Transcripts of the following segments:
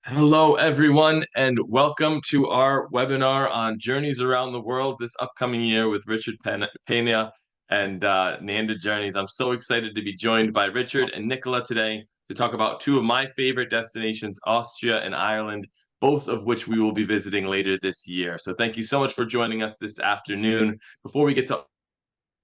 Hello, everyone, and welcome to our webinar on journeys around the world this upcoming year with Richard Pena and Nanda Journeys. I'm so excited to be joined by Richard and Nicola today to talk about two of my favorite destinations, Austria and Ireland, both of which we will be visiting later this year. So thank you so much for joining us this afternoon. Before we get to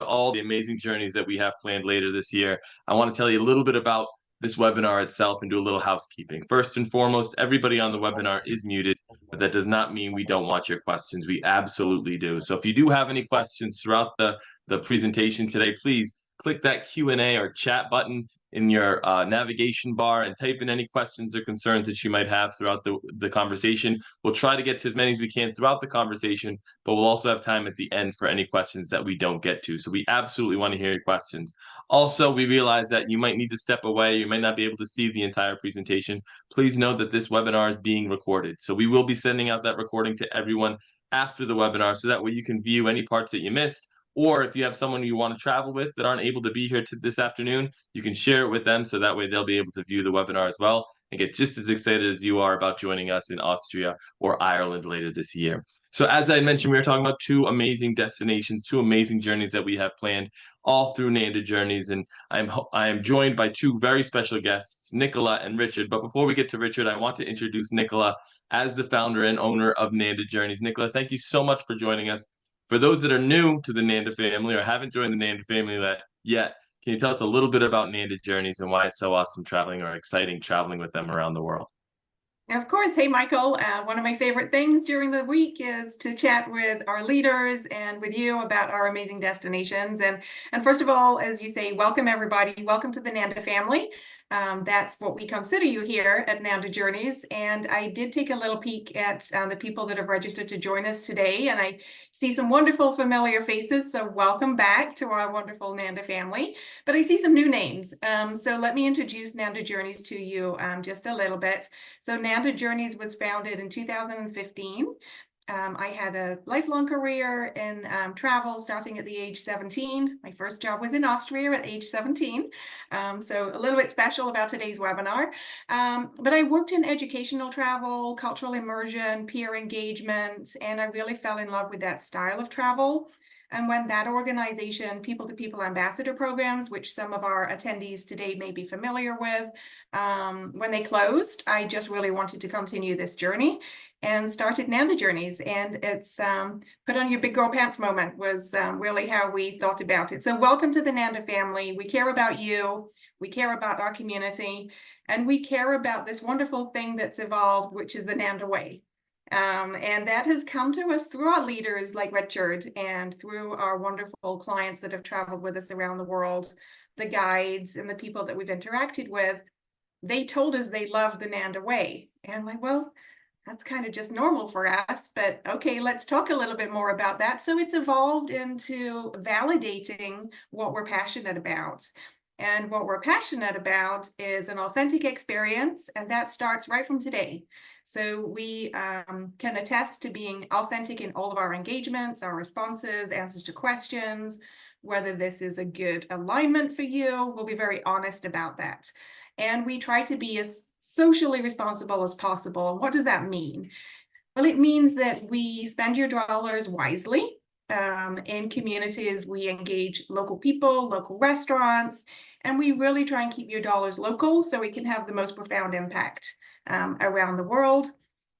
all the amazing journeys that we have planned later this year, I want to tell you a little bit about this webinar itself and do a little housekeeping. First and foremost, everybody on the webinar is muted, but that does not mean we don't want your questions. We absolutely do. So if you do have any questions throughout the presentation today, please click that Q&A or chat button in your navigation bar and type in any questions or concerns that you might have throughout the conversation. We'll try to get to as many as we can throughout the conversation, but we'll also have time at the end for any questions that we don't get to. So we absolutely want to hear your questions. Also, we realize that you might need to step away. You might not be able to see the entire presentation. Please know that this webinar is being recorded. So we will be sending out that recording to everyone after the webinar, so that way you can view any parts that you missed. Or if you have someone you want to travel with that aren't able to be here this afternoon, you can share it with them so that way they'll be able to view the webinar as well and get just as excited as you are about joining us in Austria or Ireland later this year. So as I mentioned, we are talking about two amazing destinations, two amazing journeys that we have planned all through Nanda Journeys. And I am joined by two very special guests, Nicola and Richard. But before we get to Richard, I want to introduce Nicola as the founder and owner of Nanda Journeys. Nicola, thank you so much for joining us. For those that are new to the Nanda family or haven't joined the Nanda family yet, can you tell us a little bit about Nanda Journeys and why it's so awesome traveling or exciting traveling with them around the world? Of course. Hey, Michael. One of my favorite things during the week is to chat with our leaders and with you about our amazing destinations. And first of all, as you say, welcome everybody. Welcome to the Nanda family. That's what we consider you here at Nanda Journeys. And I did take a little peek at the people that have registered to join us today, and I see some wonderful familiar faces. So welcome back to our wonderful Nanda family. But I see some new names. So let me introduce Nanda Journeys to you just a little bit. So Nanda Journeys was founded in 2015. I had a lifelong career in travel starting at the age 17. My first job was in Austria at age 17. So a little bit special about today's webinar. But I worked in educational travel, cultural immersion, peer engagement, and I really fell in love with that style of travel. And when that organization, people-to-people ambassador programs, which some of our attendees today may be familiar with, when they closed, I just really wanted to continue this journey and started Nanda Journeys. And it's put on your big girl pants moment was really how we thought about it. So welcome to the Nanda family. We care about you. We care about our community. And we care about this wonderful thing that's evolved, which is the Nanda way. And that has come to us through our leaders like Richard and through our wonderful clients that have traveled with us around the world, the guides and the people that we've interacted with. They told us they loved the Nanda way. And I'm like, well, that's kind of just normal for us, but okay, let's talk a little bit more about that. So it's evolved into validating what we're passionate about. And what we're passionate about is an authentic experience, and that starts right from today. So we can attest to being authentic in all of our engagements, our responses, answers to questions, whether this is a good alignment for you. We'll be very honest about that. And we try to be as socially responsible as possible. What does that mean? Well, it means that we spend your dollars wisely. In communities, we engage local people, local restaurants, and we really try and keep your dollars local so we can have the most profound impact around the world.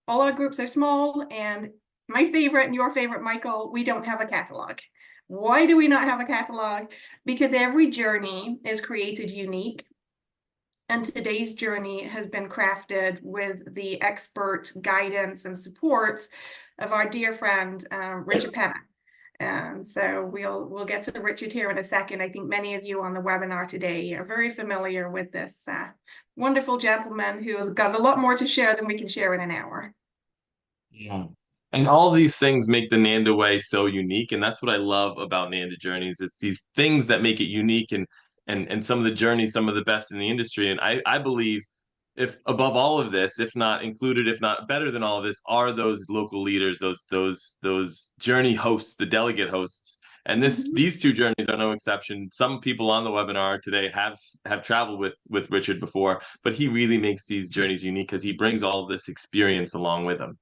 All our groups are small, and my favorite and your favorite, Michael, we don't have a catalog. Why do we not have a catalog? Because every journey is created unique. And today's journey has been crafted with the expert guidance and support of our dear friend, Richard Pena. And so we'll get to Richard here in a second. I think many of you on the webinar today are very familiar with this wonderful gentleman who has got a lot more to share than we can share in an hour. Yeah. And all these things make the Nanda way so unique. And that's what I love about Nanda Journeys. It's these things that make it unique and some of the journeys, some of the best in the industry. And I believe if above all of this, if not included, if not better than all of this, are those local leaders, those journey hosts, the delegate hosts And these two journeys are no exception. Some people on the webinar today have traveled with Richard before, but he really makes these journeys unique because he brings all of this experience along with him.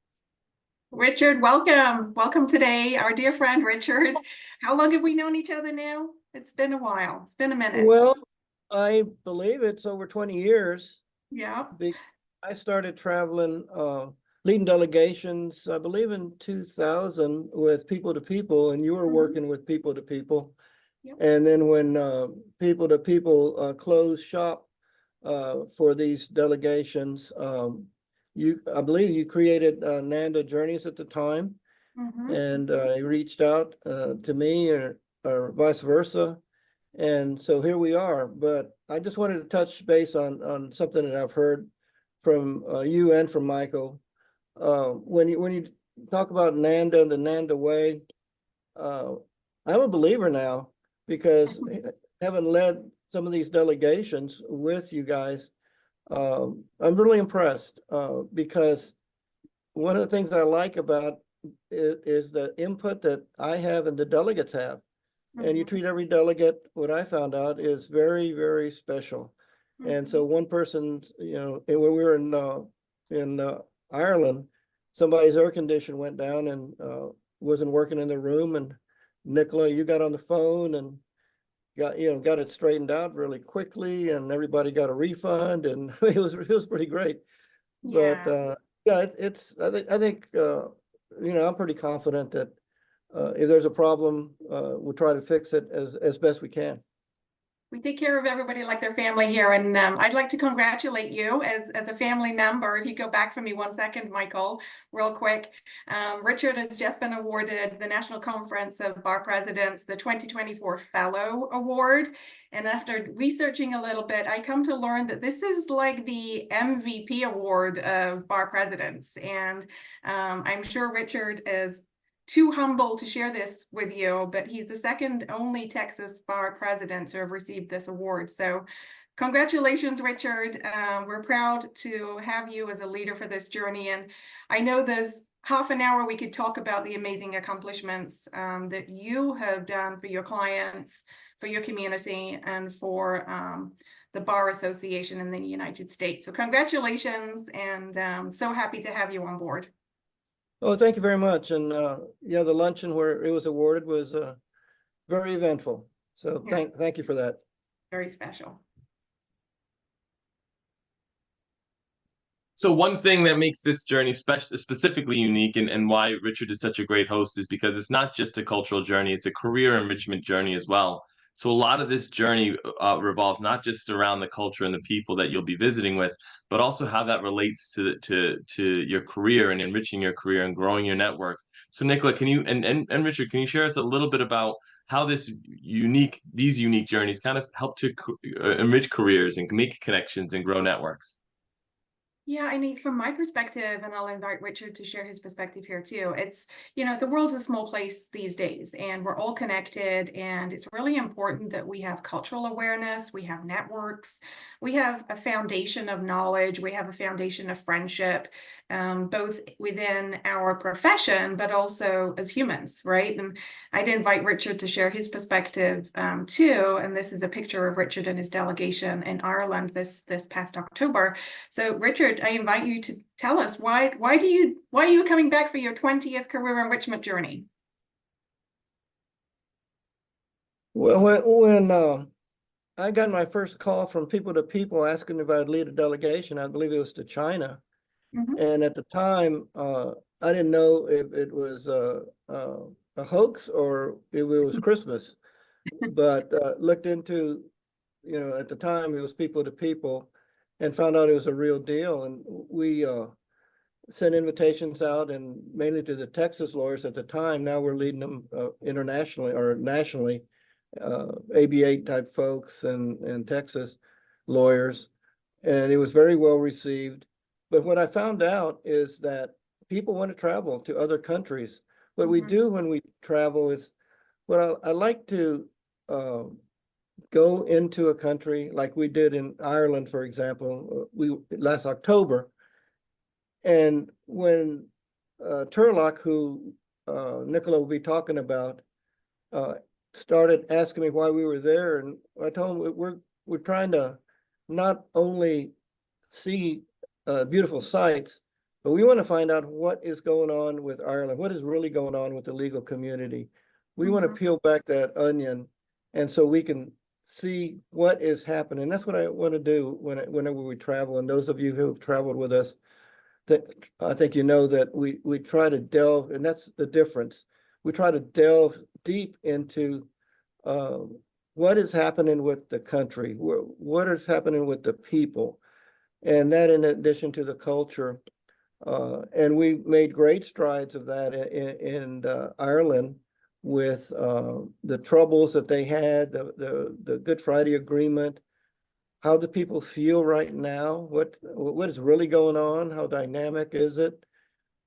Richard, welcome. Welcome today, our dear friend Richard. How long have we known each other now? It's been a while. It's been a minute. Well, I believe it's over 20 years. Yeah. I started traveling, leading delegations, I believe in 2000 with people to people, and you were working with people to people. Yep. And then when people to people closed shop for these delegations, I believe you created Nanda Journeys at the time, and you reached out to me or vice versa. And so here we are. But I just wanted to touch base on something that I've heard from you and from Michael. When you talk about Nanda and the Nanda way, I'm a believer now because having led some of these delegations with you guys, I'm really impressed because one of the things I like about it is the input that I have and the delegates have. And you treat every delegate, what I found out, is very, very special. And so one person, and when we were in Ireland, somebody's air conditioner went down and wasn't working in the room. And Nicola, you got on the phone and got it straightened out really quickly, and everybody got a refund, and it was pretty great. Yeah. But I think I'm pretty confident that if there's a problem, we'll try to fix it as best we can. We take care of everybody like their family here, and I'd like to congratulate you as a family member. If you go back for me 1 second, Michael, real quick. Richard has just been awarded the National Conference of Bar Presidents, the 2024 Fellow Award. And after researching a little bit, I come to learn that this is like the MVP award of bar presidents. And I'm sure Richard is too humble to share this with you, but he's the second only Texas bar president to have received this award. So congratulations, Richard. We're proud to have you as a leader for this journey. And I know there's half an hour we could talk about the amazing accomplishments that you have done for your clients, for your community, and for the Bar Association in the United States. So congratulations, and so happy to have you on board. Oh, thank you very much. And the luncheon where it was awarded was very eventful. So thank you for that. Very special. So one thing that makes this journey specifically unique and why Richard is such a great host is because it's not just a cultural journey, it's a career enrichment journey as well. So a lot of this journey revolves not just around the culture and the people that you'll be visiting with, but also how that relates to your career and enriching your career and growing your network. So Nicola, can you and Richard, can you share us a little bit about how these unique journeys kind of help to enrich careers and make connections and grow networks? Yeah, I mean, from my perspective, and I'll invite Richard to share his perspective here too, it's, the world's a small place these days, and we're all connected, and it's really important that we have cultural awareness, we have networks, we have a foundation of knowledge, we have a foundation of friendship, both within our profession, but also as humans, right? And I'd invite Richard to share his perspective too, and this is a picture of Richard and his delegation in Ireland this past October. So Richard, I invite you to tell us why are you coming back for your 20th career enrichment journey? Well, when I got my first call from people to people asking if I'd lead a delegation, I believe it was to China. And at the time, I didn't know if it was a hoax or if it was Christmas, but looked into, at the time it was people to people, and found out it was a real deal. And we sent invitations out, and mainly to the Texas lawyers at the time. Now we're leading them internationally or nationally, ABA type folks and Texas lawyers. And it was very well received. But what I found out is that people want to travel to other countries. What we do when we travel is, I like to go into a country like we did in Ireland, for example, last October. And when Turlock, who Nicola will be talking about, started asking me why we were there, and I told them we're trying to not only see beautiful sights, but we want to find out what is going on with Ireland, what is really going on with the legal community. We want to peel back that onion, and so we can see what is happening. That's what I want to do whenever we travel. And those of you who have traveled with us, that I think you know that we try to delve, and that's the difference. We try to delve deep into what is happening with the country, what is happening with the people, and that in addition to the culture. And we made great strides of that in Ireland with the troubles that they had, the Good Friday Agreement, how the people feel right now, what is really going on, how dynamic is it?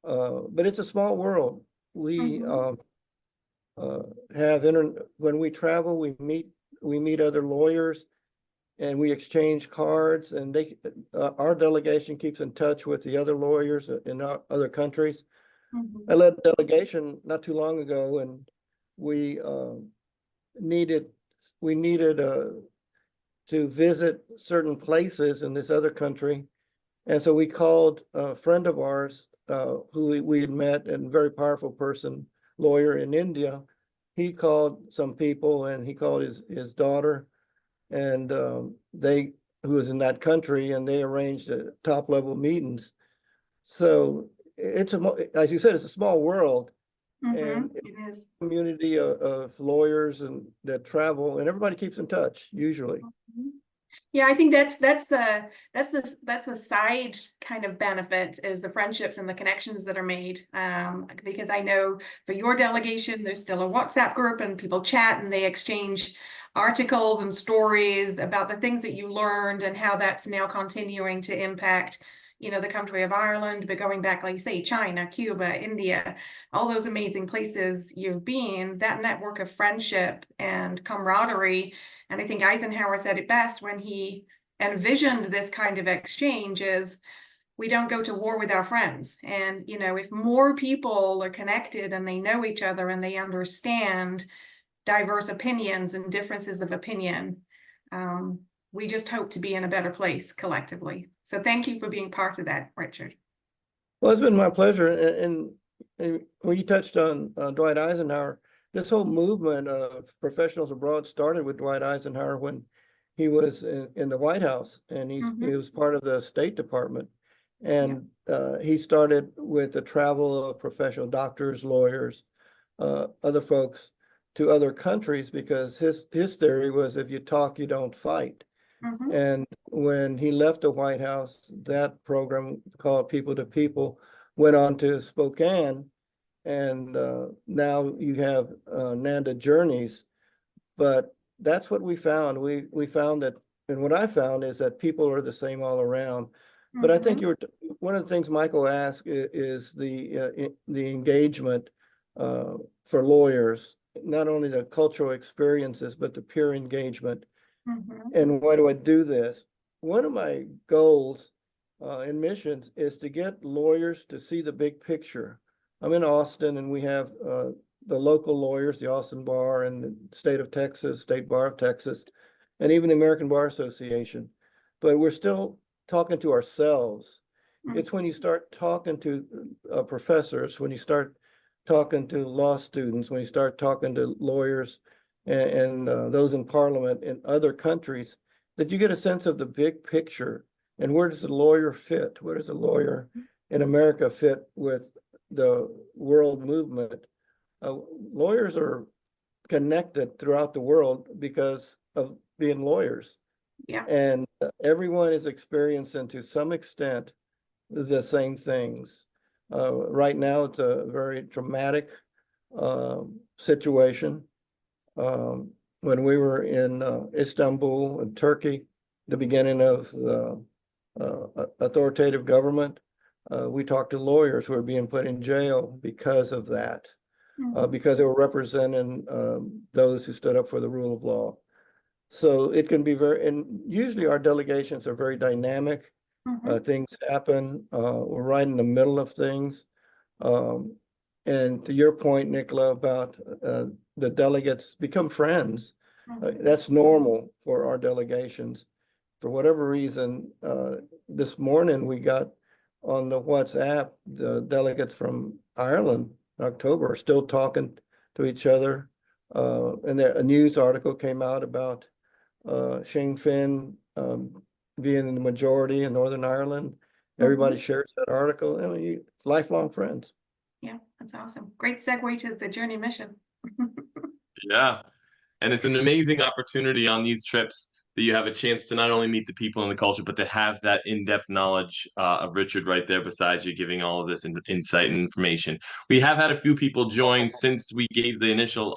But it's a small world. We when we travel, we meet other lawyers, and we exchange cards, and our delegation keeps in touch with the other lawyers in other countries. I led a delegation not too long ago, and we needed to visit certain places in this other country. And so we called a friend of ours who we had met, and a very powerful person, lawyer in India. He called some people, and he called his daughter, and who was in that country, and they arranged top level meetings. So as you said, it's a small world, and It is. a community of lawyers and that travel, and everybody keeps in touch usually. Yeah, I think that's the side kind of benefit, is the friendships and the connections that are made. Because I know for your delegation, there's still a WhatsApp group, and people chat and they exchange articles and stories about the things that you learned and how that's now continuing to impact, the country of Ireland, but going back, like you say, China, Cuba, India, all those amazing places you've been, that network of friendship and camaraderie. And I think Eisenhower said it best when he envisioned this kind of exchange is, we don't go to war with our friends. And, if more people are connected and they know each other and they understand diverse opinions and differences of opinion, we just hope to be in a better place collectively. So thank you for being part of that, Richard. Well, it's been my pleasure. And when you touched on Dwight Eisenhower, this whole movement of professionals abroad started with Dwight Eisenhower when he was in the White House, and he was part of the State Department. And he started with the travel of professional doctors, lawyers, other folks to other countries, because his theory was, if you talk, you don't fight. And when he left the White House, that program called People to People went on to Spokane, and now you have Nanda Journeys. But that's what we found. We found that, and what I found is that people are the same all around. But I think one of the things Michael asked is the engagement for lawyers, not only the cultural experiences, but the peer engagement. And why do I do this? One of my goals in missions is to get lawyers to see the big picture. I'm in Austin, and we have the local lawyers, the Austin Bar and the State of Texas, State Bar of Texas, and even the American Bar Association. But we're still talking to ourselves. It's when you start talking to professors, when you start talking to law students, when you start talking to lawyers and those in parliament in other countries, that you get a sense of the big picture. And where does the lawyer fit? Where does the lawyer in America fit with the world movement? Lawyers are connected throughout the world because of being lawyers. And everyone is experiencing, to some extent, the same things. Right now, it's a very dramatic situation. When we were in Istanbul in Turkey, the beginning of the authoritative government, we talked to lawyers who were being put in jail because of that, because they were representing those who stood up for the rule of law. So it can be and usually our delegations are very dynamic. Things happen. We're right in the middle of things. And to your point, Nicola, about the delegates become friends. That's normal for our delegations. For whatever reason, this morning we got on the WhatsApp, the delegates from Ireland in October are still talking to each other. And there, a news article came out about Sinn Féin being in the majority in Northern Ireland. Everybody shares that article. I mean, it's lifelong friends. Yeah, that's awesome. Great segue to the journey mission. Yeah. And it's an amazing opportunity on these trips that you have a chance to not only meet the people and the culture, but to have that in-depth knowledge of Richard right there beside you, giving all of this insight and information. We have had a few people join since we gave the initial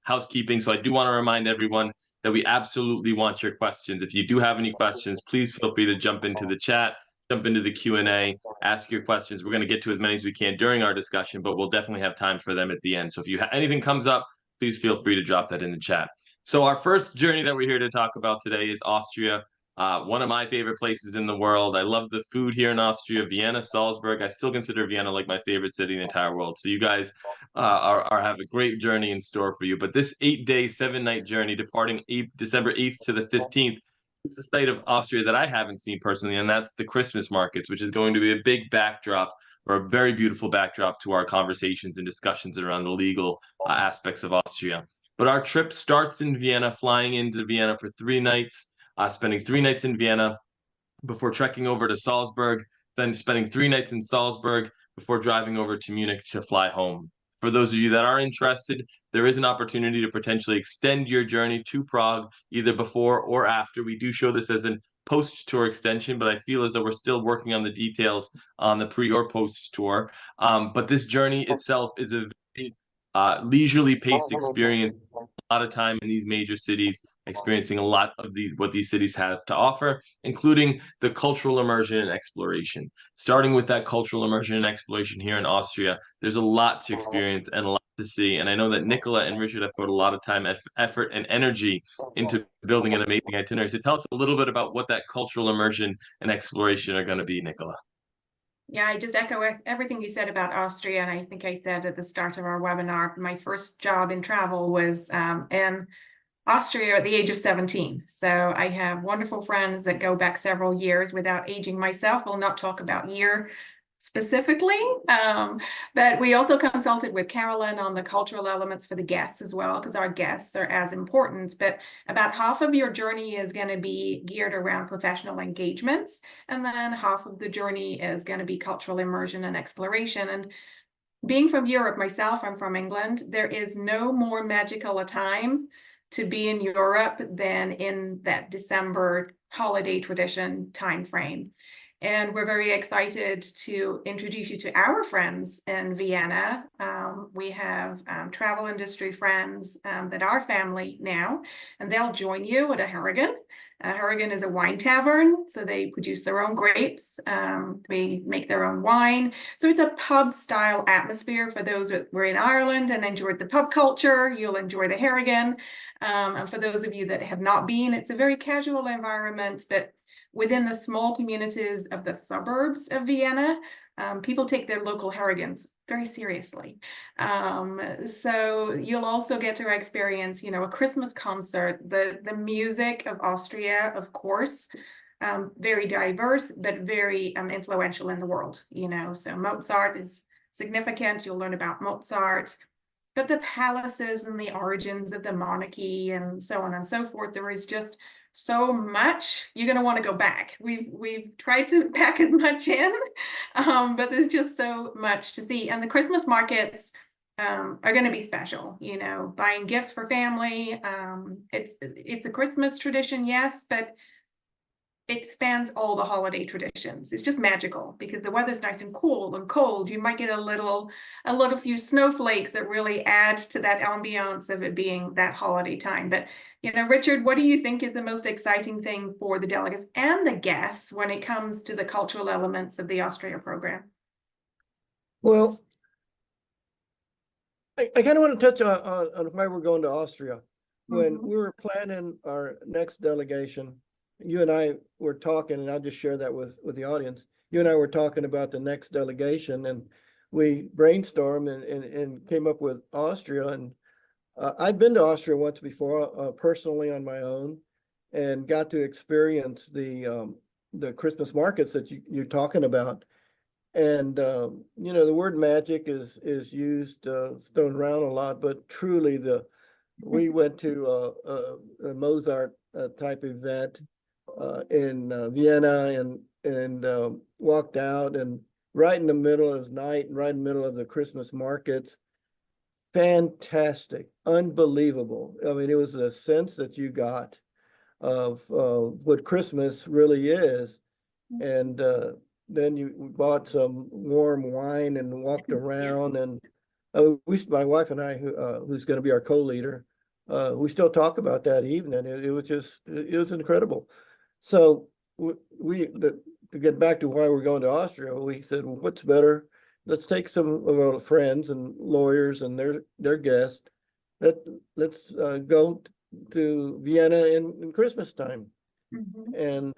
housekeeping. So I do want to remind everyone that we absolutely want your questions. If you do have any questions, please feel free to jump into the chat, jump into the Q&A, ask your questions. We're going to get to as many as we can during our discussion, but we'll definitely have time for them at the end. So if anything comes up, please feel free to drop that in the chat. So our first journey that we're here to talk about today is Austria, one of my favorite places in the world. I love the food here in Austria, Vienna, Salzburg. I still consider Vienna like my favorite city in the entire world. So you guys have a great journey in store for you. But this 8-day, 7-night journey departing December 8th to the 15th, it's a site of Austria that I haven't seen personally, and that's the Christmas markets, which is going to be a big backdrop or a very beautiful backdrop to our conversations and discussions around the legal aspects of Austria. But our trip starts in Vienna, flying into Vienna for 3 nights, spending 3 nights in Vienna before trekking over to Salzburg, then spending 3 nights in Salzburg before driving over to Munich to fly home. For those of you that are interested, there is an opportunity to potentially extend your journey to Prague, either before or after. We do show this as a post-tour extension, but I feel as though we're still working on the details on the pre or post-tour. But this journey itself is a very leisurely paced experience, a lot of time in these major cities, experiencing a lot of what these cities have to offer, including the cultural immersion and exploration. Starting with that cultural immersion and exploration here in Austria, there's a lot to experience and a lot to see. And I know that Nicola and Richard have put a lot of time, effort, and energy into building an amazing itinerary. So tell us a little bit about what that cultural immersion and exploration are going to be, Nicola. Yeah, I just echo everything you said about Austria. And I think I said at the start of our webinar, my first job in travel was in Austria at the age of 17. So I have wonderful friends that go back several years without aging myself. We'll not talk about year specifically, but we also consulted with Carolyn on the cultural elements for the guests as well, because our guests are as important. But about half of your journey is going to be geared around professional engagements, and then half of the journey is going to be cultural immersion and exploration. And being from Europe myself, I'm from England, there is no more magical a time to be in Europe than in that December holiday tradition timeframe. And we're very excited to introduce you to our friends in Vienna. We have travel industry friends that are family now, and they'll join you at a Harrigan. Harrigan is a wine tavern, so they produce their own grapes. They make their own wine. So it's a pub-style atmosphere for those that were in Ireland and enjoyed the pub culture. You'll enjoy the Harrigan. And for those of you that have not been, it's a very casual environment, but within the small communities of the suburbs of Vienna, people take their local Harrigans very seriously. So you'll also get to experience, a Christmas concert, the music of Austria, of course, very diverse, but very influential in the world, So Mozart is significant. You'll learn about Mozart. But the palaces and the origins of the monarchy and so on and so forth, there is just so much. You're going to want to go back. We've tried to pack as much in, but there's just so much to see. And the Christmas markets are going to be special, buying gifts for family. It's a Christmas tradition, yes, but it spans all the holiday traditions. It's just magical because the weather's nice and cool and cold. You might get a few snowflakes that really add to that ambiance of it being that holiday time. But, Richard, what do you think is the most exciting thing for the delegates and the guests when it comes to the cultural elements of the Austria program? Well, I kind of want to touch on why we're going to Austria. When we were planning our next delegation, you and I were talking, and I'll just share that with the audience. You and I were talking about the next delegation, and we brainstormed and came up with Austria. And I'd been to Austria once before, personally on my own, and got to experience the Christmas markets that you're talking about. And the word magic is used, thrown around a lot, but truly we went to a Mozart type event in Vienna, and walked out, and right in the middle of night, right in the middle of the Christmas markets. Fantastic, unbelievable. I mean, it was a sense that you got of what Christmas really is. And then you bought some warm wine and walked around, and my wife and I, who's going to be our co-leader, we still talk about that evening. It was incredible. So to get back to why we're going to Austria, we said, well, what's better? Let's take some of our friends and lawyers and their guests. Let's go to Vienna in Christmas time. And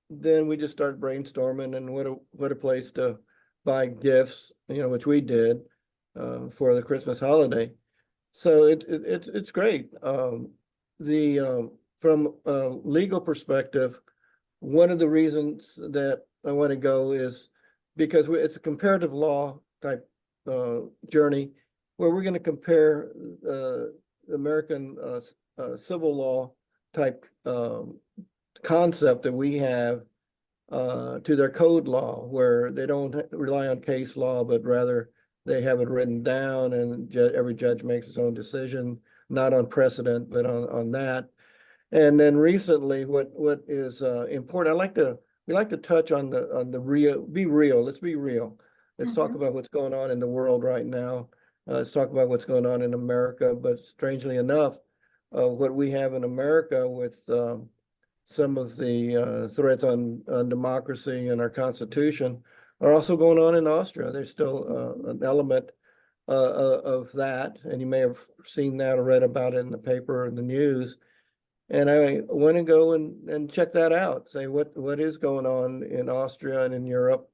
then we just started brainstorming, and what a place to buy gifts, which we did for the Christmas holiday. So it's great. From a legal perspective, one of the reasons that I want to go is because it's a comparative law type journey, where we're going to compare American civil law type concept that we have to their code law, where they don't rely on case law, but rather they have it written down, and every judge makes his own decision, not on precedent, but on that. And then recently, what is important, we like to touch on the real, be real. Let's be real. Let's talk about what's going on in the world right now. Let's talk about what's going on in America. But strangely enough, what we have in America with some of the threats on democracy and our Constitution are also going on in Austria. There's still an element of that, and you may have seen that or read about it in the paper or in the news. And I want to go and check that out, say what is going on in Austria and in Europe.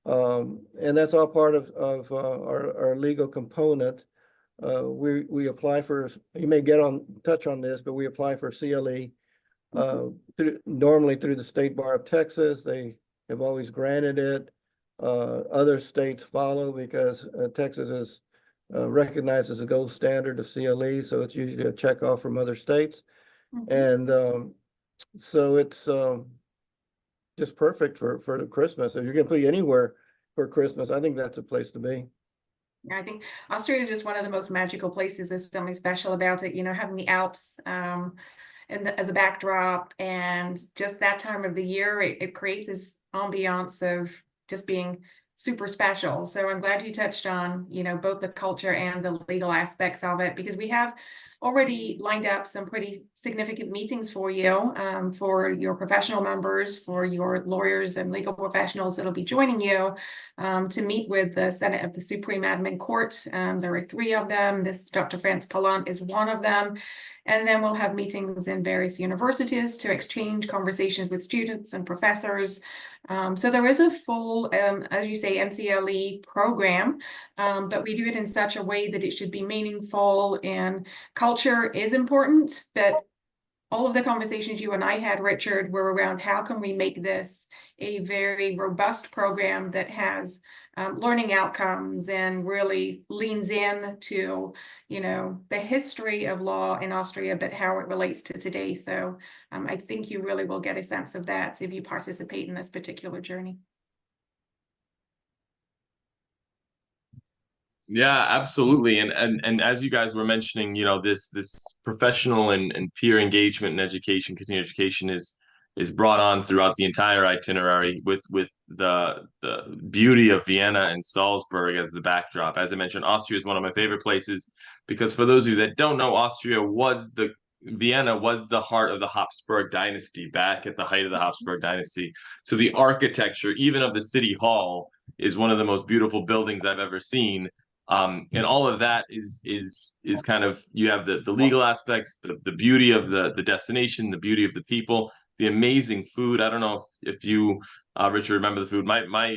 And that's all part of our legal component. We apply for, you may touch on this, but we apply for CLE normally through the State Bar of Texas. They have always granted it. Other states follow because Texas is recognized as a gold standard of CLE, so it's usually a check off from other states. And so it's just perfect for the Christmas. If you're going to be anywhere for Christmas, I think that's a place to be. Yeah, I think Austria is just one of the most magical places. There's something special about it, having the Alps as a backdrop, and just that time of the year, it creates this ambiance of just being super special. So I'm glad you touched on, both the culture and the legal aspects of it, because we have already lined up some pretty significant meetings for you, for your professional members, for your lawyers and legal professionals that'll be joining you to meet with the Senate of the Supreme Admin Court. There are 3 of them. This Dr. France Palant is one of them. And then we'll have meetings in various universities to exchange conversations with students and professors. So there is a full, as you say, MCLE program, but we do it in such a way that it should be meaningful, and culture is important, but all of the conversations you and I had, Richard, were around how can we make this a very robust program that has learning outcomes and really leans in to, the history of law in Austria, but how it relates to today. So I think you really will get a sense of that if you participate in this particular journey. Yeah, absolutely. And as you guys were mentioning, this professional and peer engagement and education, continuing education is brought on throughout the entire itinerary with the beauty of Vienna and Salzburg as the backdrop. As I mentioned, Austria is one of my favorite places because for those of you that don't know, Vienna was the heart of the Habsburg dynasty back at the height of the Habsburg dynasty. So the architecture, even of the city hall, is one of the most beautiful buildings I've ever seen. And all of that is kind of, you have the legal aspects, the beauty of the destination, the beauty of the people, the amazing food. I don't know if you, Richard, remember the food. My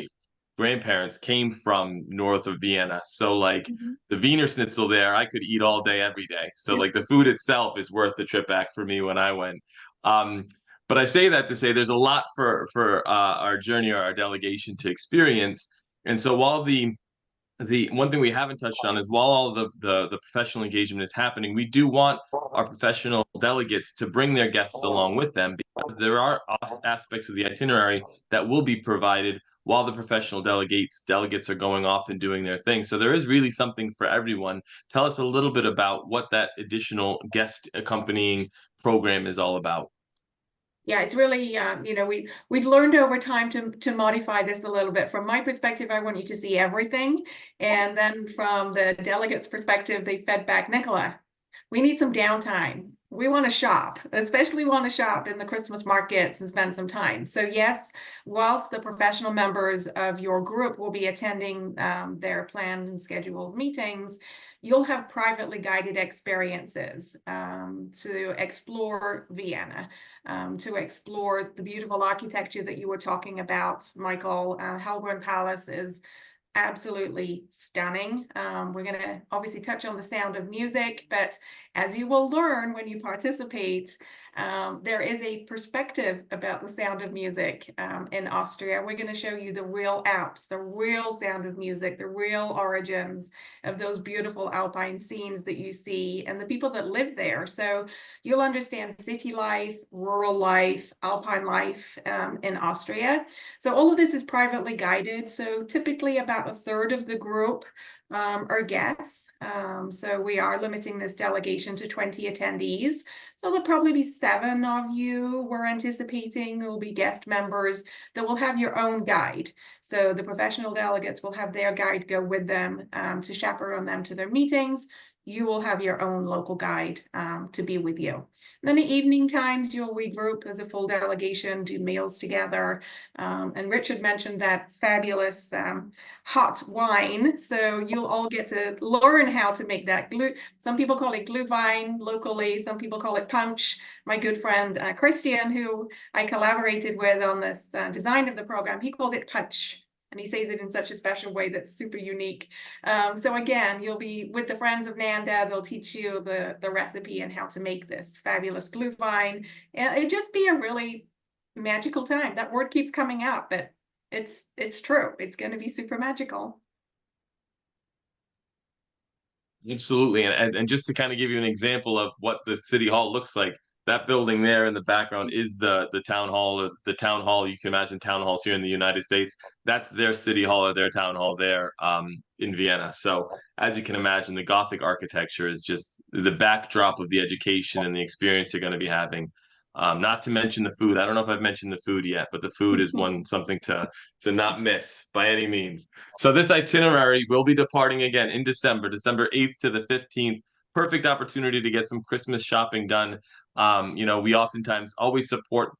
grandparents came from north of Vienna. So like the Wiener Schnitzel there, I could eat all day, every day. So like the food itself is worth the trip back for me when I went. But I say that to say there's a lot for our journey or our delegation to experience. And so while the one thing we haven't touched on is while all the professional engagement is happening, we do want our professional delegates to bring their guests along with them, because there are aspects of the itinerary that will be provided while the professional delegates are going off and doing their thing. So there is really something for everyone. Tell us a little bit about what that additional guest accompanying program is all about. Yeah, it's really, we've learned over time to modify this a little bit. From my perspective, I want you to see everything. And then from the delegates' perspective, they fed back, Nicola, we need some downtime. We want to shop, especially want to shop in the Christmas markets and spend some time. So yes, whilst the professional members of your group will be attending their planned and scheduled meetings, you'll have privately guided experiences to explore Vienna, to explore the beautiful architecture that you were talking about, Michael. Hellbrunn Palace is absolutely stunning. We're going to obviously touch on the sound of music, but as you will learn when you participate, there is a perspective about the sound of music in Austria. We're going to show you the real Alps, the real sound of music, the real origins of those beautiful alpine scenes that you see and the people that live there. So you'll understand city life, rural life, alpine life in Austria. So all of this is privately guided. So typically about a third of the group are guests. So we are limiting this delegation to 20 attendees. So there'll probably be 7 of you we're anticipating will be guest members that will have your own guide. So the professional delegates will have their guide go with them to chaperone them to their meetings. You will have your own local guide to be with you. And then the evening times, you'll regroup as a full delegation, do meals together. And Richard mentioned that fabulous hot wine. So you'll all get to learn how to make that. Some people call it glühwein locally. Some people call it punch. My good friend Christian, who I collaborated with on this design of the program, he calls it punch. And he says it in such a special way that's super unique. So again, you'll be with the friends of Nanda. They'll teach you the recipe and how to make this fabulous glühwein. And it'd just be a really magical time. That word keeps coming out, but it's true. It's going to be super magical. Absolutely. And just to kind of give you an example of what the city hall looks like, that building there in the background is the town hall, or the town hall. You can imagine town halls here in the United States. That's their city hall or their town hall there in Vienna. So as you can imagine, the Gothic architecture is just the backdrop of the education and the experience you're going to be having. Not to mention the food. I don't know if I've mentioned the food yet, but the food is something to not miss by any means. So this itinerary will be departing again in December 8th to the 15th. Perfect opportunity to get some Christmas shopping done. We oftentimes always support,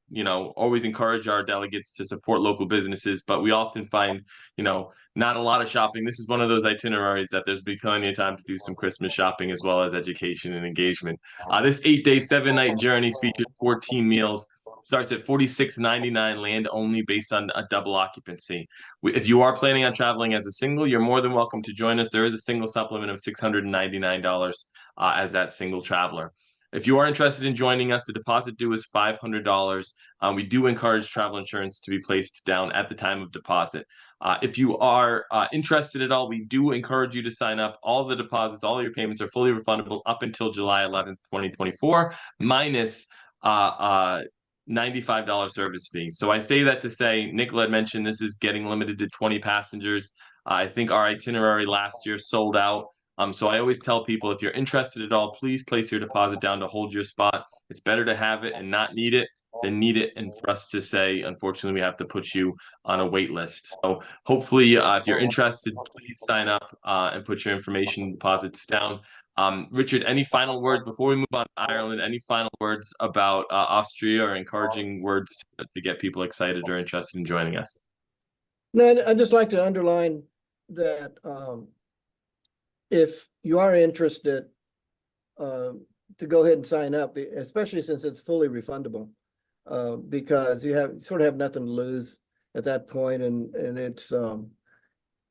always encourage our delegates to support local businesses, but we often find, not a lot of shopping. This is one of those itineraries that there's been plenty of time to do some Christmas shopping as well as education and engagement. This 8-day, 7-night journey features 14 meals. Starts at $46.99 land only based on a double occupancy. If you are planning on traveling as a single, you're more than welcome to join us. There is a single supplement of $699 as that single traveler. If you are interested in joining us, the deposit due is $500. We do encourage travel insurance to be placed down at the time of deposit. If you are interested at all, we do encourage you to sign up. All the deposits, all your payments are fully refundable up until July 11th, 2024, minus $95 service fee. So I say that to say, Nicola had mentioned this is getting limited to 20 passengers. I think our itinerary last year sold out. So I always tell people, if you're interested at all, please place your deposit down to hold your spot. It's better to have it and not need it than need it and for us to say, unfortunately, we have to put you on a wait list. So hopefully, if you're interested, please sign up and put your information deposits down. Richard, any final words before we move on to Ireland? Any final words about Austria, or encouraging words to get people excited or interested in joining us? No, I'd just like to underline that if you are interested, to go ahead and sign up, especially since it's fully refundable, because you sort of have nothing to lose at that point, and it's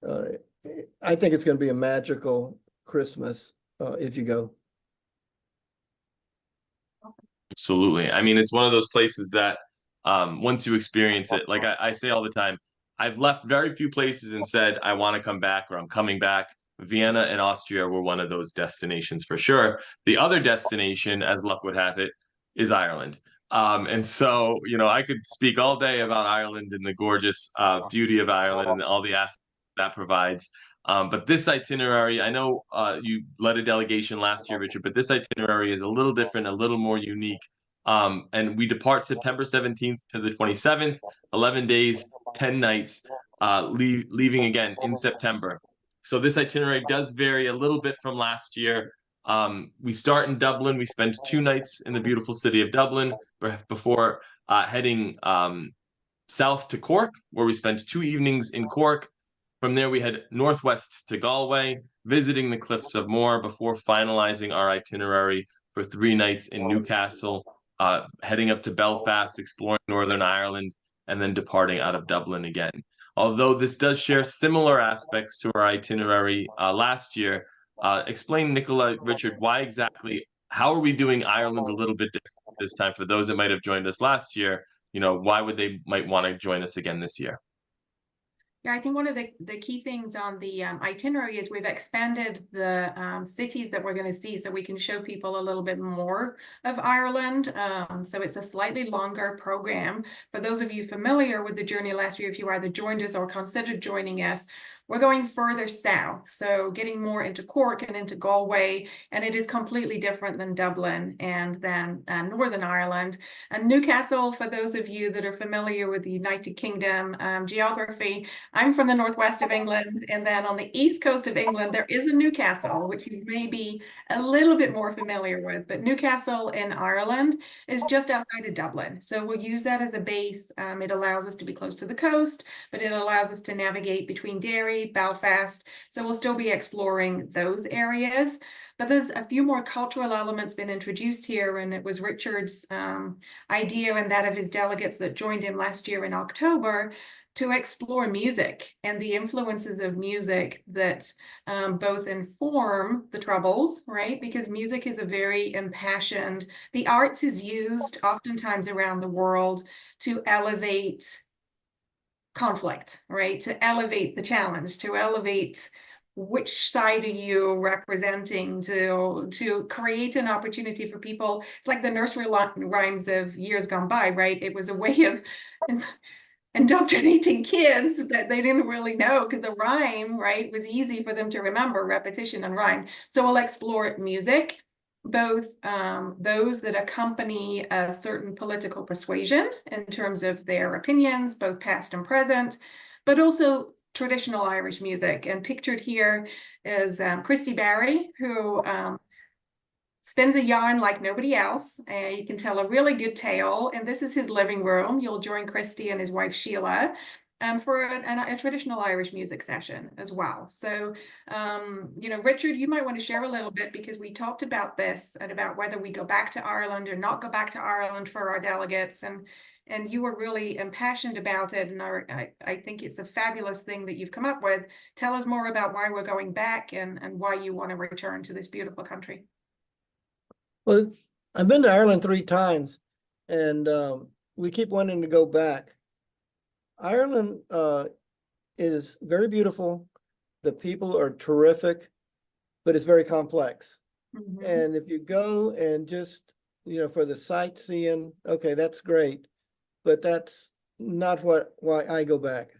I think it's going to be a magical Christmas if you go. Absolutely. I mean, it's one of those places that once you experience it, like I say all the time, I've left very few places and said, I want to come back or I'm coming back. Vienna and Austria were one of those destinations for sure. The other destination, as luck would have it, is Ireland. And so, I could speak all day about Ireland and the gorgeous beauty of Ireland and all the aspects that provides. But this itinerary, I know you led a delegation last year, Richard, but this itinerary is a little different, a little more unique. And we depart September 17th to the 27th, 11 days, 10 nights, leaving again in September. So this itinerary does vary a little bit from last year. We start in Dublin. We spend 2 nights in the beautiful city of Dublin before heading south to Cork, where we spent 2 evenings in Cork. From there, we head northwest to Galway, visiting the Cliffs of Moher before finalizing our itinerary for 3 nights in Newcastle, heading up to Belfast, exploring Northern Ireland, and then departing out of Dublin again. Although this does share similar aspects to our itinerary last year, explain, Nicola, Richard, how are we doing Ireland a little bit different this time for those that might have joined us last year? Why would they might want to join us again this year? Yeah, I think one of the key things on the itinerary is we've expanded the cities that we're going to see so we can show people a little bit more of Ireland. So it's a slightly longer program. For those of you familiar with the journey last year, if you either joined us or considered joining us, we're going further south, so getting more into Cork and into Galway, and it is completely different than Dublin and than Northern Ireland. And Newcastle, for those of you that are familiar with the United Kingdom geography, I'm from the northwest of England, and then on the east coast of England, there is a Newcastle, which you may be a little bit more familiar with, but Newcastle in Ireland is just outside of Dublin. So we'll use that as a base. It allows us to be close to the coast, but it allows us to navigate between Derry, Belfast. So we'll still be exploring those areas. But there's a few more cultural elements been introduced here, and it was Richard's idea and that of his delegates that joined him last year in October to explore music and the influences of music that both inform the Troubles, right? Because music is a very impassioned, the arts is used oftentimes around the world to elevate conflict, right? To elevate the challenge, to elevate which side are you representing, to create an opportunity for people. It's like the nursery rhymes of years gone by, right? It was a way of indoctrinating kids, but they didn't really know because the rhyme, right, was easy for them to remember, repetition and rhyme. So we'll explore music, both those that accompany a certain political persuasion in terms of their opinions, both past and present, but also traditional Irish music. And pictured here is Christy Barry, who spins a yarn like nobody else. He can tell a really good tale. And this is his living room. You'll join Christy and his wife, Sheila, for a traditional Irish music session as well. So, Richard, you might want to share a little bit because we talked about this and about whether we go back to Ireland or not go back to Ireland for our delegates. And you were really impassioned about it. And I think it's a fabulous thing that you've come up with. Tell us more about why we're going back and why you want to return to this beautiful country. Well, I've been to Ireland 3 times, and we keep wanting to go back. Ireland is very beautiful. The people are terrific, but it's very complex. Mm-hmm. And if you go and just, for the sightseeing, okay, that's great, but that's not why I go back.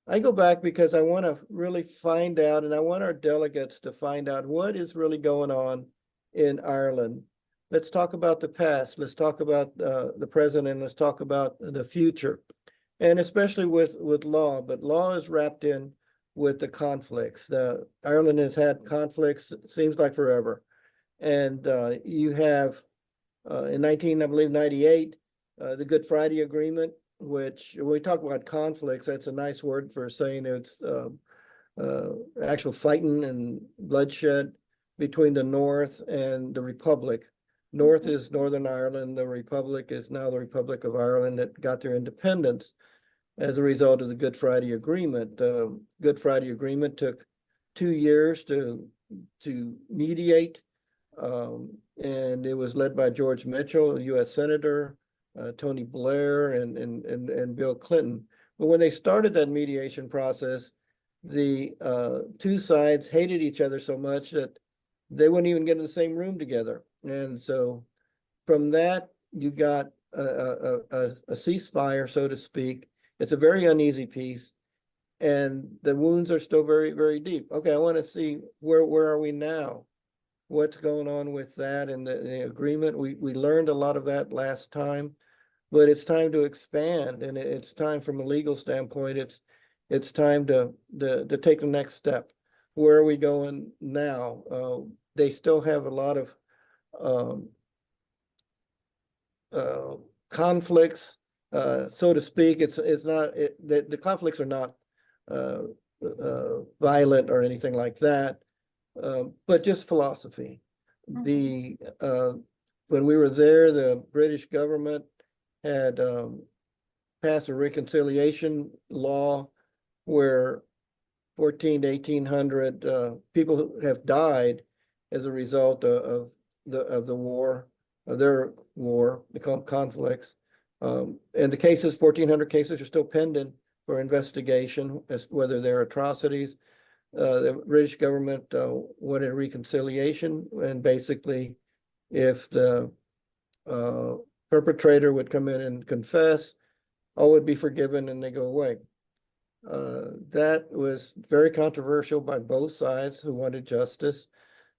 I go back because I want to really find out, and I want our delegates to find out what is really going on in Ireland. Let's talk about the past. Let's talk about the present, and let's talk about the future, and especially with law. But law is wrapped in with the conflicts. Ireland has had conflicts, it seems like forever. And you have in 1998, the Good Friday Agreement, which when we talk about conflicts, that's a nice word for saying it's actual fighting and bloodshed between the North and the Republic. North is Northern Ireland. The Republic is now the Republic of Ireland that got their independence. as a result of the Good Friday Agreement. Good Friday Agreement took 2 years to mediate, and it was led by George Mitchell, a U.S. Senator, Tony Blair, and Bill Clinton. But when they started that mediation process, the two sides hated each other so much that they wouldn't even get in the same room together. And so from that, you got a ceasefire, so to speak. It's a very uneasy peace, and the wounds are still very, very deep. Okay, I want to see where are we now? What's going on with that and the agreement? We learned a lot of that last time, but it's time to expand, and it's time from a legal standpoint. It's time to take the next step. Where are we going now? They still have a lot of conflicts, so to speak. It's not the conflicts are not violent or anything like that, but just philosophy. The when we were there, the British government had passed a reconciliation law where 14 to 1800 people have died as a result of the war, of their war, they call them conflicts. And the cases, 1,400 cases, are still pending for investigation as whether they're atrocities. The British government wanted reconciliation, and basically, if the perpetrator would come in and confess, all would be forgiven and they go away. That was very controversial by both sides who wanted justice.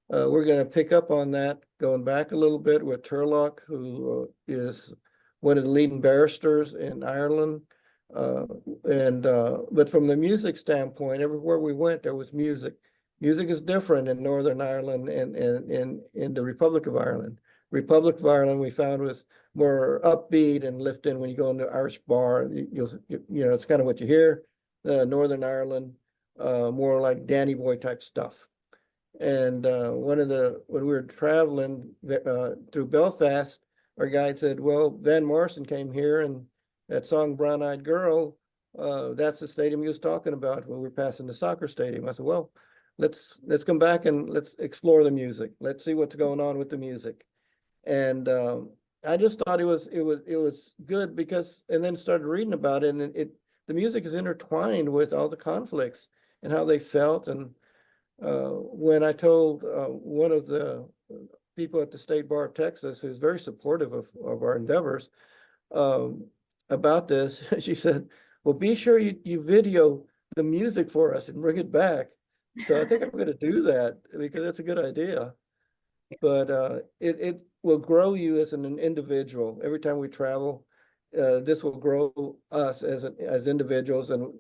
We're going to pick up on that, going back a little bit with Turlock, who is one of the leading barristers in Ireland. But from the music standpoint, everywhere we went, there was music. Music is different in Northern Ireland and in the Republic of Ireland. Republic of Ireland, we found, was more upbeat and lifting. When you go into Irish bar, you know, it's kind of what you hear. Northern Ireland, more like Danny Boy type stuff. And when we were traveling through Belfast, our guide said, well, Van Morrison came here, and that song Brown Eyed Girl, that's the stadium he was talking about when we were passing the soccer stadium. I said, well, let's come back and let's explore the music. Let's see what's going on with the music. And I just thought it was good because, and then started reading about it, and the music is intertwined with all the conflicts and how they felt. And when I told one of the people at the State Bar of Texas, who's very supportive of our endeavors, about this, she said, well, be sure you video the music for us and bring it back. So I think I'm going to do that because that's a good idea. But it will grow you as an individual. Every time we travel, this will grow us as individuals. And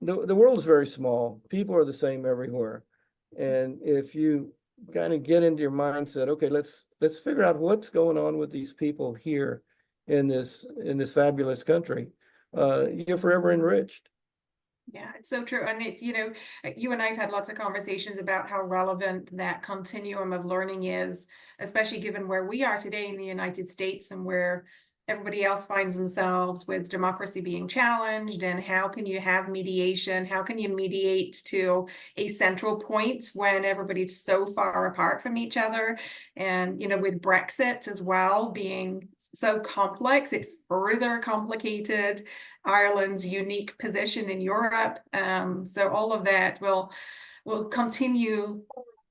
the world is very small. People are the same everywhere. And if you kind of get into your mindset, okay, let's figure out what's going on with these people here in this fabulous country, you're forever enriched. Yeah, it's so true. And you know, you and I have had lots of conversations about how relevant that continuum of learning is, especially given where we are today in the United States and where everybody else finds themselves with democracy being challenged. And how can you have mediation? How can you mediate to a central point when everybody's so far apart from each other? And, you know, with Brexit as well being so complex, it further complicated Ireland's unique position in Europe. So all of that will continue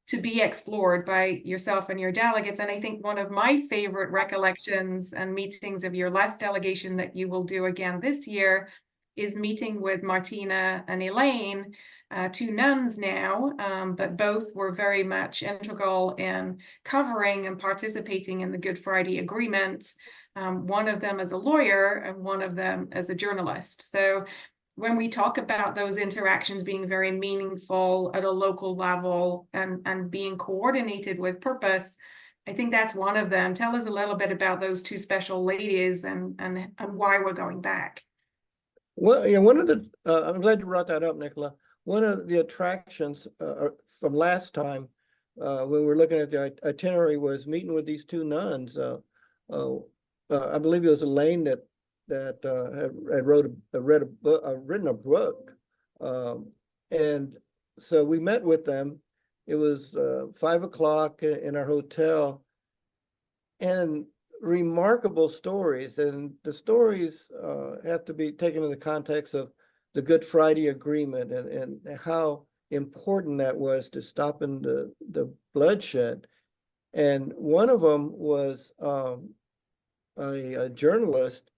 to be explored by yourself and your delegates. And I think one of my favorite recollections and meetings of your last delegation that you will do again this year is meeting with Martina and Elaine, two nuns now, but both were very much integral in covering and participating in the Good Friday Agreement. One of them as a lawyer and one of them as a journalist. So when we talk about those interactions being very meaningful at a local level and being coordinated with purpose, I think that's one of them. Tell us a little bit about those two special ladies and why we're going back. Well, yeah, one of the, I'm glad you brought that up, Nicola. One of the attractions from last time when we were looking at the itinerary was meeting with these two nuns. I believe it was Elaine that that had written a book, and so we met with them. It was 5 o'clock in our hotel, and remarkable stories. And the stories have to be taken in the context of the Good Friday Agreement and how important that was to stopping the bloodshed. And one of them was a journalist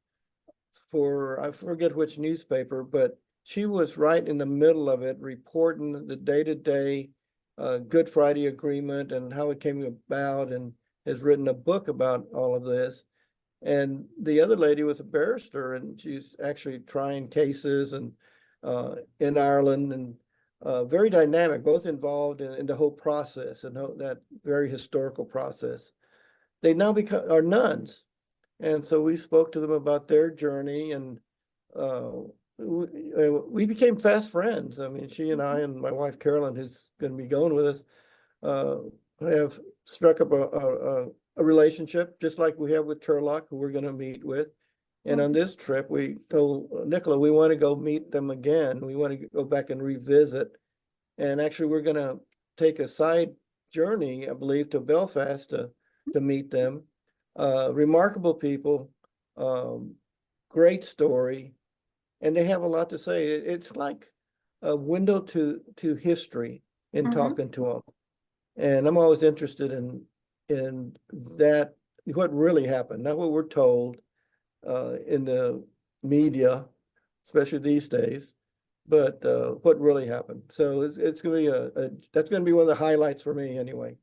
for, I forget which newspaper, but she was right in the middle of it, reporting the day-to-day Good Friday Agreement and how it came about, and has written a book about all of this. And the other lady was a barrister, and she's actually trying cases and in Ireland, and very dynamic, both involved in the whole process and that very historical process. They now are nuns. And so we spoke to them about their journey, and we became fast friends. I mean, she and I and my wife, Carolyn, who's going to be going with us, have struck up a relationship, just like we have with Turlock, who we're going to meet with. And on this trip, we told Nicola, we want to go meet them again. We want to go back and revisit. And actually, we're going to take a side journey, I believe, to Belfast to meet them. Remarkable people, great story, and they have a lot to say. It's like a window to history in talking to them. And I'm always interested in that, what really happened, not what we're told in the media, especially these days, but what really happened. So it's going to be that's going to be one of the highlights for me anyway.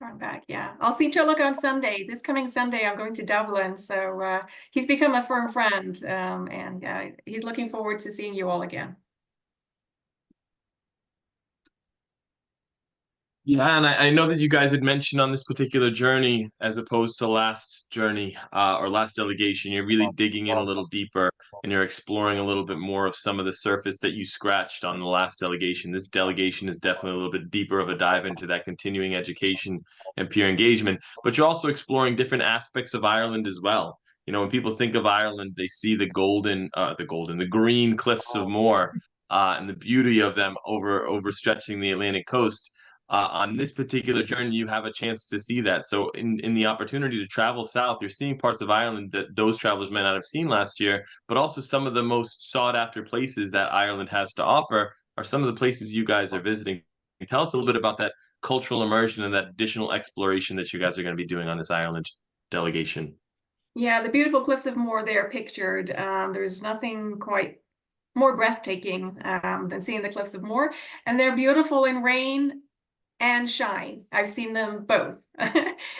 I'm back, yeah. I'll see Turlock on Sunday. This coming Sunday, I'm going to Dublin. So he's become a firm friend, and he's looking forward to seeing you all again. Yeah, and I know that you guys had mentioned on this particular journey, as opposed to last journey or last delegation, you're really digging in a little deeper, and you're exploring a little bit more of some of the surface that you scratched on the last delegation. This delegation is definitely a little bit deeper of a dive into that continuing education and peer engagement, but you're also exploring different aspects of Ireland as well. You know, when people think of Ireland, they see the green cliffs of Moher, and the beauty of them overstretching the Atlantic coast. On this particular journey, you have a chance to see that. So in the opportunity to travel south, you're seeing parts of Ireland that those travelers may not have seen last year, but also some of the most sought after places that Ireland has to offer are some of the places you guys are visiting. Tell us a little bit about that cultural immersion and that additional exploration that you guys are going to be doing on this Ireland delegation. Yeah, the beautiful cliffs of Moher there pictured. There's nothing quite more breathtaking than seeing the cliffs of Moher, and they're beautiful in rain and shine. I've seen them both.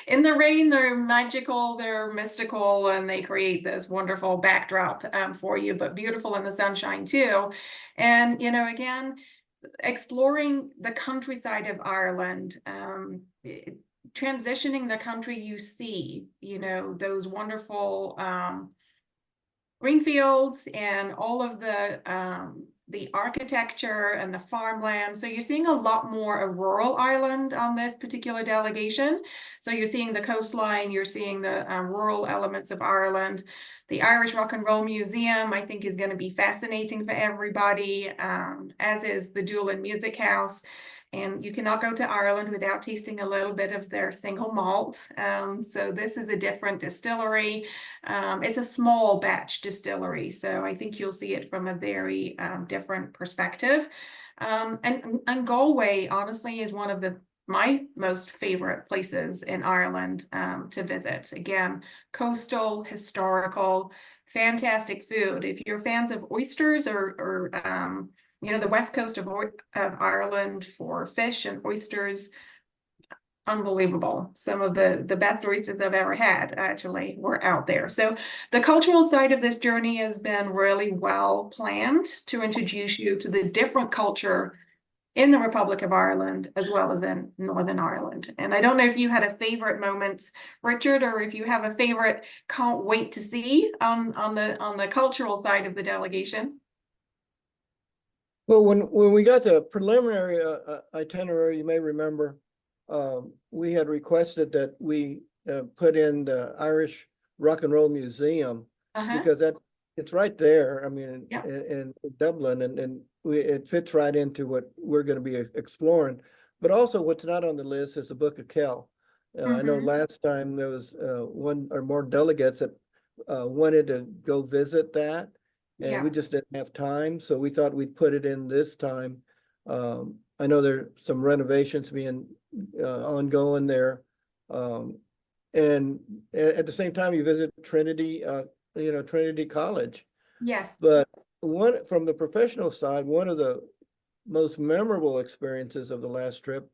In the rain, they're magical, they're mystical, and they create this wonderful backdrop for you, but beautiful in the sunshine too. And, you know, again, exploring the countryside of Ireland, transitioning the country, you see, you know, those wonderful green fields and all of the architecture and the farmland. So you're seeing a lot more of rural Ireland on this particular delegation. So you're seeing the coastline, you're seeing the rural elements of Ireland. The Irish Rock and Roll Museum, I think, is going to be fascinating for everybody, as is the Doolin Music House. And you cannot go to Ireland without tasting a little bit of their single malt. So this is a different distillery. It's a small batch distillery, so I think you'll see it from a very different perspective. And Galway, honestly, is one of my most favorite places in Ireland to visit. Again, coastal, historical, fantastic food. If you're fans of oysters or you know, the west coast of Ireland for fish and oysters, unbelievable. Some of the best oysters I've ever had actually were out there. So the cultural side of this journey has been really well planned to introduce you to the different culture in the Republic of Ireland as well as in Northern Ireland. And I don't know if you had a favorite moment, Richard, or if you have a favorite can't wait to see on the cultural side of the delegation. Well, when we got the preliminary itinerary, you may remember, we had requested that we put in the Irish Rock and Roll Museum because it's right there. I mean, Yeah. in Dublin, and it fits right into what we're going to be exploring. But also, what's not on the list is the Book of Kell. I know last time there was one or more delegates that wanted to go visit that, and Yeah. we just didn't have time, so we thought we'd put it in this time. I know there are some renovations being ongoing there, and at the same time, you visit Trinity, Trinity College. Yes. But one from the professional side, one of the most memorable experiences of the last trip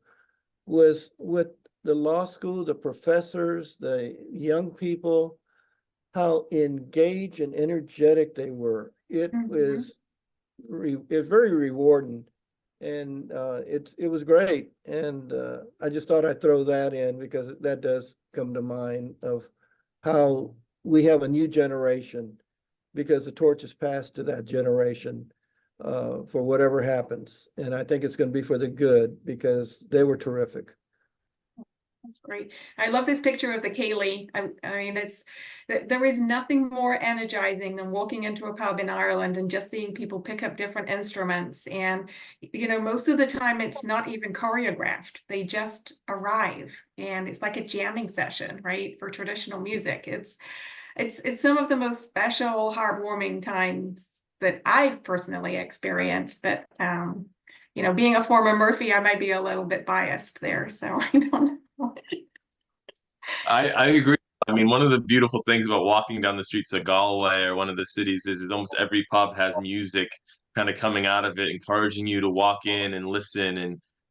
was with the law school, the professors, the young people, how engaged and energetic they were. It was very rewarding, and it was great. And I just thought I'd throw that in because that does come to mind of how we have a new generation, because the torch is passed to that generation for whatever happens. And I think it's going to be for the good because they were terrific. That's great. I love this picture of the ceilidh. I mean, there is nothing more energizing than walking into a pub in Ireland and just seeing people pick up different instruments. And, most of the time it's not even choreographed. They just arrive and it's like a jamming session, right? For traditional music. It's some of the most special, heartwarming times that I've personally experienced. But, being a former Murphy, I might be a little bit biased there. So I don't know. I agree. I mean, one of the beautiful things about walking down the streets of Galway or one of the cities is almost every pub has music kind of coming out of it, encouraging you to walk in and listen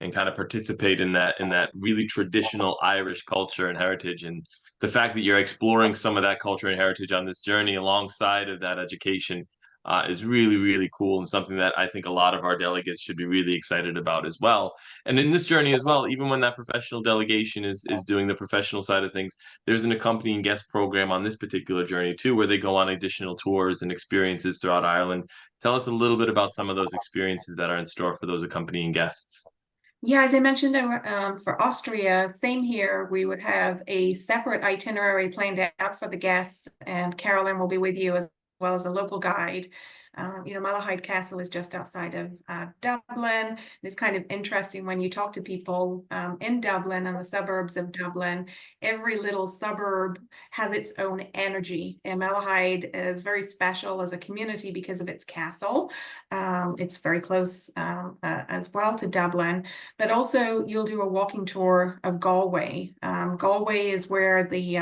and kind of participate in that really traditional Irish culture and heritage. And the fact that you're exploring some of that culture and heritage on this journey alongside of that education is really, really cool, and something that I think a lot of our delegates should be really excited about as well. And in this journey as well, even when that professional delegation is doing the professional side of things, there's an accompanying guest program on this particular journey too, where they go on additional tours and experiences throughout Ireland. Tell us a little bit about some of those experiences that are in store for those accompanying guests. Yeah, as I mentioned, for Austria, same here. We would have a separate itinerary planned out for the guests, and Carolyn will be with you as well as a local guide. Malahide Castle is just outside of Dublin. It's kind of interesting when you talk to people in Dublin and the suburbs of Dublin. Every little suburb has its own energy, and Malahide is very special as a community because of its castle. It's very close as well to Dublin, but also you'll do a walking tour of Galway. Galway is where the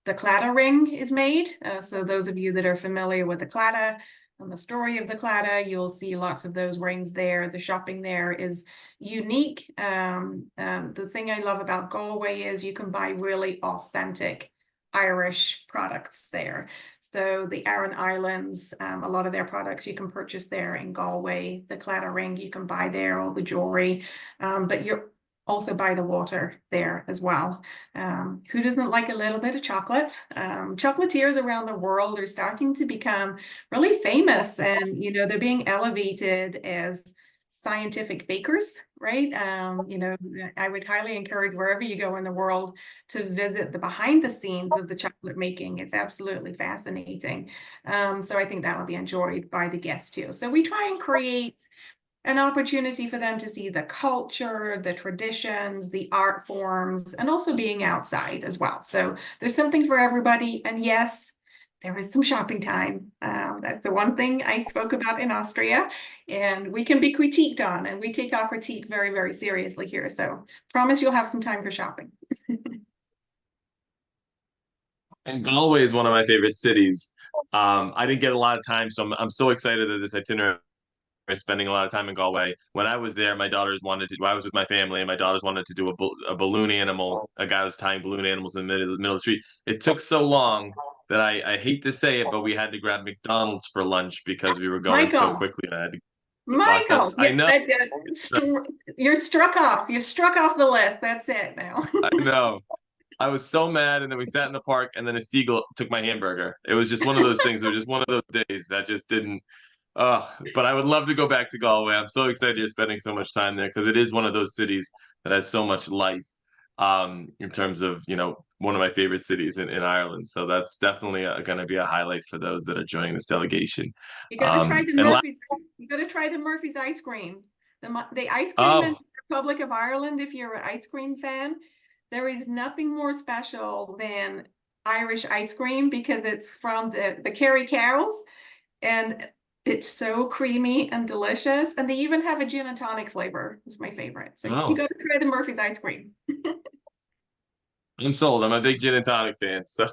Claddagh ring is made. So those of you that are familiar with the Claddagh and the story of the Claddagh, you'll see lots of those rings there. The shopping there is unique. The thing I love about Galway is you can buy really authentic Irish products there. So the Aran Islands, a lot of their products you can purchase there in Galway. The Claddagh ring you can buy there, all the jewelry, but you're also by the water there as well. Who doesn't like a little bit of chocolate? Chocolatiers around the world are starting to become really famous, and they're being elevated as scientific bakers, right? I would highly encourage wherever you go in the world to visit the behind the scenes of the chocolate making. It's absolutely fascinating. So I think that will be enjoyed by the guests too. So we try and create an opportunity for them to see the culture, the traditions, the art forms, and also being outside as well. So there's something for everybody. And yes, there is some shopping time. That's the one thing I spoke about in Austria, and we can be critiqued on, and we take our critique very, very seriously here. So promise you'll have some time for shopping. And Galway is one of my favorite cities. I didn't get a lot of time, so I'm so excited that this itinerary spending a lot of time in Galway. When I was there, my daughters wanted to. I was with my family, and my daughters wanted to do a balloon animal. A guy was tying balloon animals in the middle of the street. It took so long that I hate to say it, but we had to grab McDonald's for lunch because we were going so Michael, quickly. And I had to the bus. Michael, I know, you're struck off. You're struck off the list. That's it now. I know. I was so mad, and then we sat in the park, and then a seagull took my hamburger. It was just one of those things. It was just one of those days that just didn't. But I would love to go back to Galway. I'm so excited you're spending so much time there because it is one of those cities that has so much life. in terms of, one of my favorite cities in Ireland. So that's definitely going to be a highlight for those that are joining this delegation. You got to try the And Murphy's. You got to try the Murphy's ice cream. The ice cream in oh, the Republic of Ireland. If you're an ice cream fan, there is nothing more special than Irish ice cream because it's from the Kerry cows, and it's so creamy and delicious. And they even have a gin and tonic flavor. It's my favorite. So you oh, got to try the Murphy's ice cream. I'm sold. I'm a big gin and tonic fan. So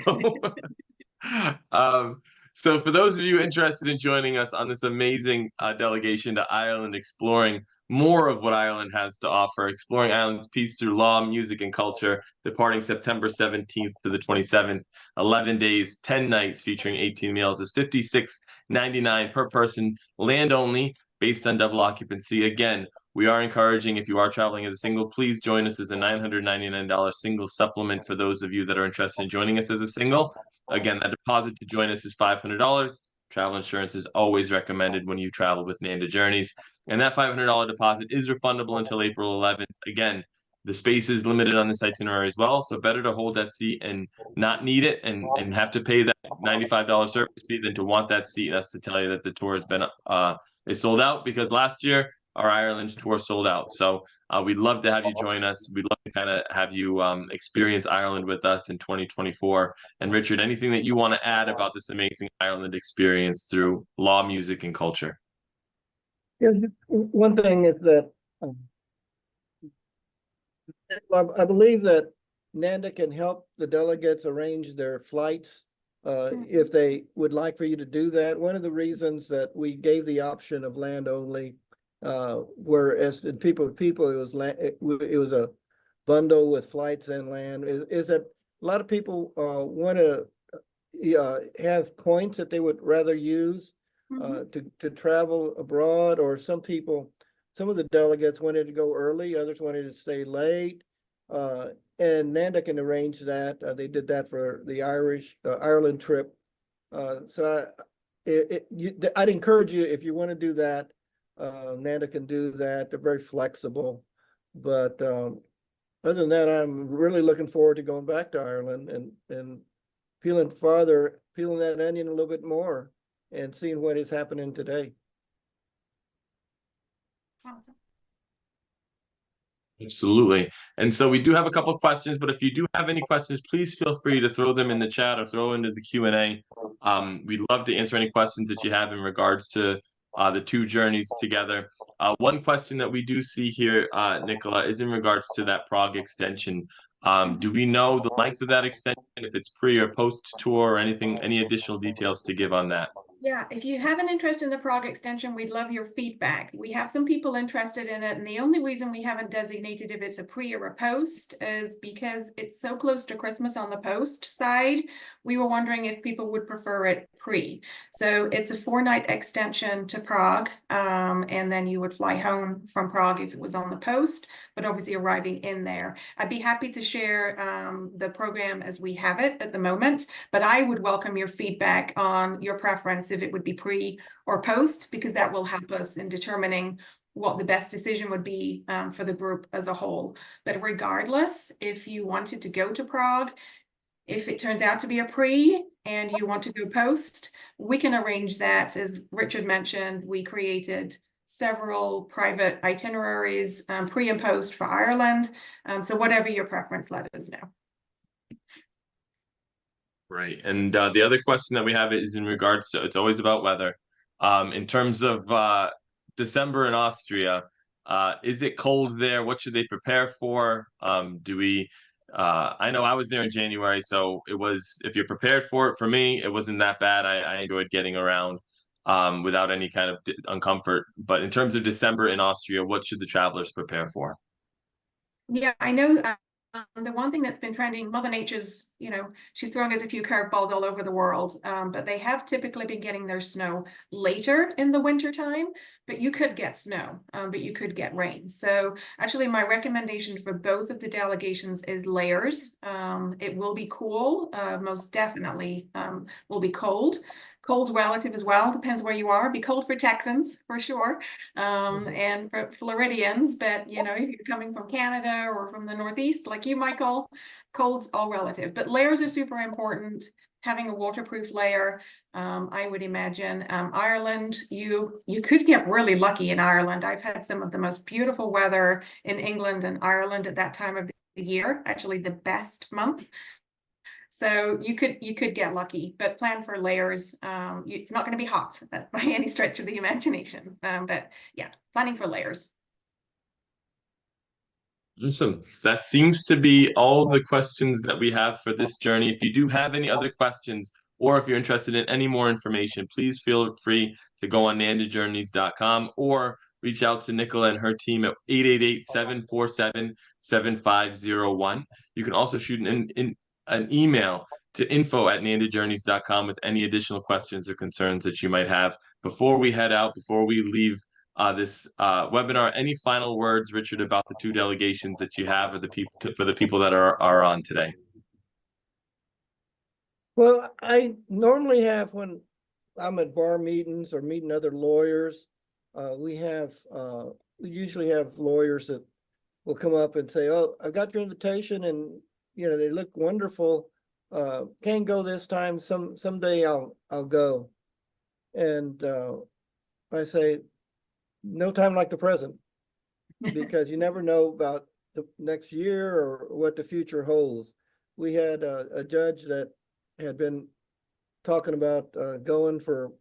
Um, so for those of you interested in joining us on this amazing delegation to Ireland, exploring more of what Ireland has to offer, exploring Ireland's peace through law, music, and culture, departing September 17th to the 27th, 11 days, 10 nights, featuring 18 meals, is $56.99 per person, land only, based on double occupancy. Again, we are encouraging, if you are traveling as a single, please join us as a $999 single supplement for those of you that are interested in joining us as a single. Again, that deposit to join us is $500. Travel insurance is always recommended when you travel with Nanda Journeys. And that $500 deposit is refundable until April 11th. Again, the space is limited on this itinerary as well. So better to hold that seat and not need it and have to pay that $95 service fee than to want that seat and us to tell you that the tour has been is sold out, because last year our Ireland tour sold out. So we'd love to have you join us. We'd love to kind of have you experience Ireland with us in 2024. And Richard, anything that you want to add about this amazing Ireland experience through law, music, and culture? Yeah, one thing is that I believe that Nanda can help the delegates arrange their flights if they would like for you to do that. One of the reasons that we gave the option of land only, whereas in people it was a bundle with flights and land, is that a lot of people want to have points that they would rather use to travel abroad, or some of the delegates wanted to go early, others wanted to stay late, and Nanda can arrange that. They did that for the Ireland trip. So I'd encourage you, if you want to do that, Nanda can do that. They're very flexible. But other than that, I'm really looking forward to going back to Ireland and peeling that onion a little bit more and seeing what is happening today. Awesome. Absolutely. And so we do have a couple of questions, but if you do have any questions, please feel free to throw them in the chat or throw into the Q&A. We'd love to answer any questions that you have in regards to the two journeys together. One question that we do see here, Nicola, is in regards to that Prague extension. Do we know the length of that extension, if it's pre or post tour, or any additional details to give on that? Yeah, if you have an interest in the Prague extension, we'd love your feedback. We have some people interested in it, and the only reason we haven't designated if it's a pre or a post is because it's so close to Christmas on the post side. We were wondering if people would prefer it pre. So it's a 4-night extension to Prague, and then you would fly home from Prague if it was on the post, but obviously arriving in there. I'd be happy to share the program as we have it at the moment, but I would welcome your feedback on your preference, if it would be pre or post, because that will help us in determining what the best decision would be for the group as a whole. But regardless, if you wanted to go to Prague, if it turns out to be a pre and you want to go post, we can arrange that. As Richard mentioned, we created several private itineraries, pre and post for Ireland. So whatever your preference, let us know. Right. And the other question that we have is in regards to, it's always about weather. In terms of December in Austria, is it cold there? What should they prepare for? I know I was there in January, so it was, if you're prepared for it, for me, it wasn't that bad. I enjoyed getting around without any kind of uncomfort. But in terms of December in Austria, what should the travelers prepare for? Yeah, I know the one thing that's been trending, Mother Nature's, she's throwing us a few curveballs all over the world, but they have typically been getting their snow later in the winter time, but you could get snow, but you could get rain. So actually my recommendation for both of the delegations is layers. It will be cool, most definitely will be cold. Cold's relative as well, depends where you are. Be cold for Texans for sure, and for Floridians. But you know, if you're coming from Canada or from the Northeast, like you, Michael, cold's all relative. But layers are super important. Having a waterproof layer, I would imagine. Ireland, you could get really lucky in Ireland. I've had some of the most beautiful weather in England and Ireland at that time of the year, actually the best month. So you could get lucky, but plan for layers. It's not going to be hot by any stretch of the imagination. But yeah, planning for layers. Awesome. That seems to be all the questions that we have for this journey. If you do have any other questions, or if you're interested in any more information, please feel free to go on nandajourneys.com or reach out to Nicola and her team at 888-747-7501. You can also shoot an email to info@nandajourneys.com with any additional questions or concerns that you might have. Before we head out, before we leave this webinar, any final words, Richard, about the two delegations that you have, or for the people that are on today? Well, I normally have, when I'm at bar meetings or meeting other lawyers, we usually have lawyers that will come up and say, "Oh, I got your invitation, and you know, they look wonderful. Can't go this time. Someday I'll go." And I say, no time like the present, because you never know about the next year or what the future holds. We had a judge that had been talking about going for,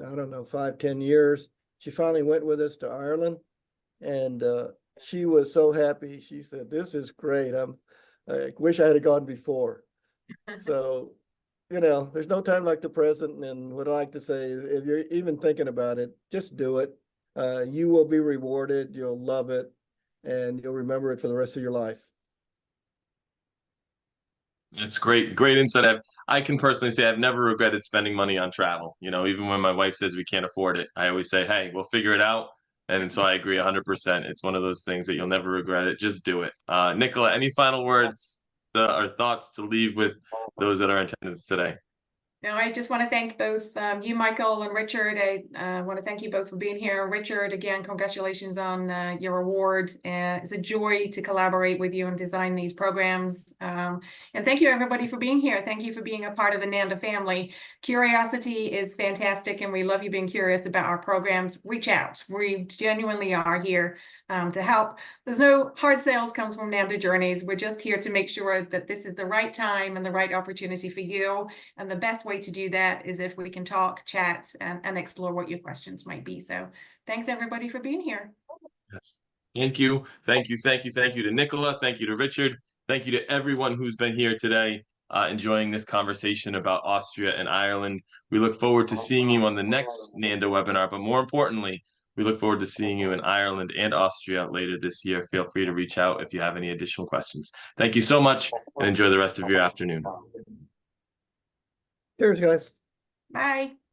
I don't know, 5-10 years. She finally went with us to Ireland, and she was so happy. She said, "This is great. I wish I had gone before." So, you know, there's no time like the present. And what I like to say is, if you're even thinking about it, just do it. You will be rewarded. You'll love it, and you'll remember it for the rest of your life. It's great insight. I can personally say I've never regretted spending money on travel. You know, even when my wife says we can't afford it, I always say, "Hey, we'll figure it out." And so I agree 100%. It's one of those things that you'll never regret it. Just do it. Nicola, any final words or thoughts to leave with those that are in attendance today? Now, I just want to thank both you, Michael, and Richard. I want to thank you both for being here. Richard, again, congratulations on your award. It's a joy to collaborate with you and design these programs. And thank you, everybody, for being here. Thank you for being a part of the Nanda family. Curiosity is fantastic, and we love you being curious about our programs. Reach out. We genuinely are here to help. There's no hard sales comes from Nanda Journeys. We're just here to make sure that this is the right time and the right opportunity for you. And the best way to do that is if we can talk, chat, and explore what your questions might be. So thanks, everybody, for being here. Yes. Thank you to Nicola. Thank you to Richard. Thank you to everyone who's been here today, enjoying this conversation about Austria and Ireland. We look forward to seeing you on the next Nanda webinar, but more importantly, we look forward to seeing you in Ireland and Austria later this year. Feel free to reach out if you have any additional questions. Thank you so much, and enjoy the rest of your afternoon. Cheers, guys. Bye.